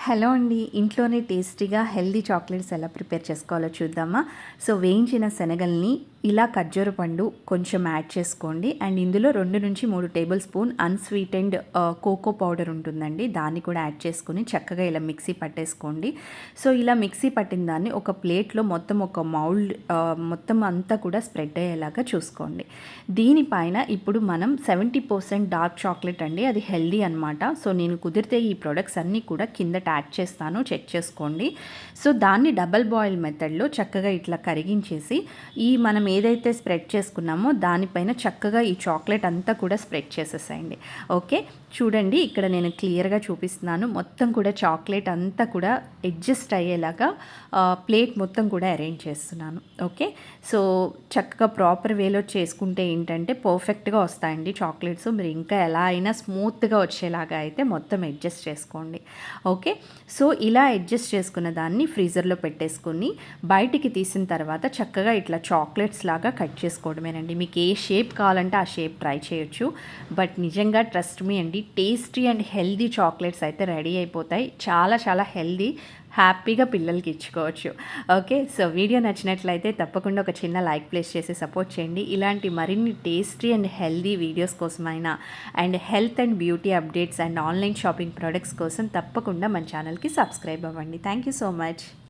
Hello అండి. ఇంట్లోనే టేస్టీగా హెల్దీ చాక్లెట్స్ ఎలా ప్రిపేర్ చేసుకోవాలో చూద్దామా? సో వేయించిన శనగల్ని ఇలా ఖర్జూర పండు కొంచెం యాడ్ చేసుకోండి. అండ్ ఇందులో 2-3 tablespoon unsweetened cocoa powder ఉంటుందండి. దాన్ని కూడా యాడ్ చేసుకొని చక్కగా ఇలా మిక్సీ పట్టేసుకోండి. సో ఇలా మిక్సీ పట్టిన దాన్ని ఒక ప్లేట్‌లో మొత్తం ఒక మొత్తం అంతా కూడా స్ప్రెడ్ అయ్యేలాగా చూసుకోండి. దీనిపైన ఇప్పుడు మనం 70% డార్క్ చాక్లెట్ అండి. అది హెల్దీ అనమాట. సో నేను కుదిరితే ఈ ప్రొడక్ట్స్ అన్నీ కూడా కిందట యాడ్ చేస్తాను, చెక్ చేసుకోండి. సో దాన్ని డబల్ బాయిల్ మెథడ్లో చక్కగా ఇట్లా కరిగించేసి మనం ఏదైతే స్ప్రెడ్ చేసుకున్నామో దానిపైన చక్కగా ఈ చాక్లెట్ అంతా కూడా స్ప్రెడ్ చేసేసేయండి. ఓకే, చూడండి ఇక్కడ నేను క్లియర్గా చూపిస్తున్నాను. మొత్తం కూడా చాక్లెట్ అంతా కూడా అడ్జస్ట్ అయ్యేలాగా ప్లేట్ మొత్తం కూడా అరేంజ్ చేస్తున్నాను. ఓకే, సో చక్కగా ప్రాపర్ వేలో చేసుకుంటే ఏంటంటే పర్ఫెక్ట్గా వస్తాయండి చాక్లెట్స్. మీరు ఇంకా ఎలా అయినా స్మూత్గా వచ్చేలాగా అయితే మొత్తం అడ్జస్ట్ చేసుకోండి. ఓకే, సో ఇలా అడ్జస్ట్ చేసుకున్న దాన్ని ఫ్రీజర్లో పెట్టేసుకొని బయటికి తీసిన తర్వాత చక్కగా ఇట్లా చాక్లెట్స్ లాగా కట్ చేసుకోవడమేనండి. మీకు ఏ షేప్ కావాలంటే ఆ షేప్ ట్రై చేయొచ్చు. బట్ నిజంగా ట్రస్ట్ మీ అండి, టేస్టీ అండ్ హెల్దీ చాక్లెట్స్ అయితే రెడీ అయిపోతాయి. చాలా చాలా హెల్దీ, హ్యాపీగా పిల్లలకి ఇచ్చుకోవచ్చు. ఓకే, సో వీడియో నచ్చినట్లయితే తప్పకుండా ఒక చిన్న లైక్ ప్లేస్ చేసి సపోర్ట్ చేయండి. ఇలాంటి మరిన్ని టేస్టీ అండ్ హెల్దీ వీడియోస్ కోసమైనా and health and beauty updates and online shopping products కోసం తప్పకుండా మన ఛానల్కి సబ్స్క్రైబ్ అవ్వండి. Thank you so much.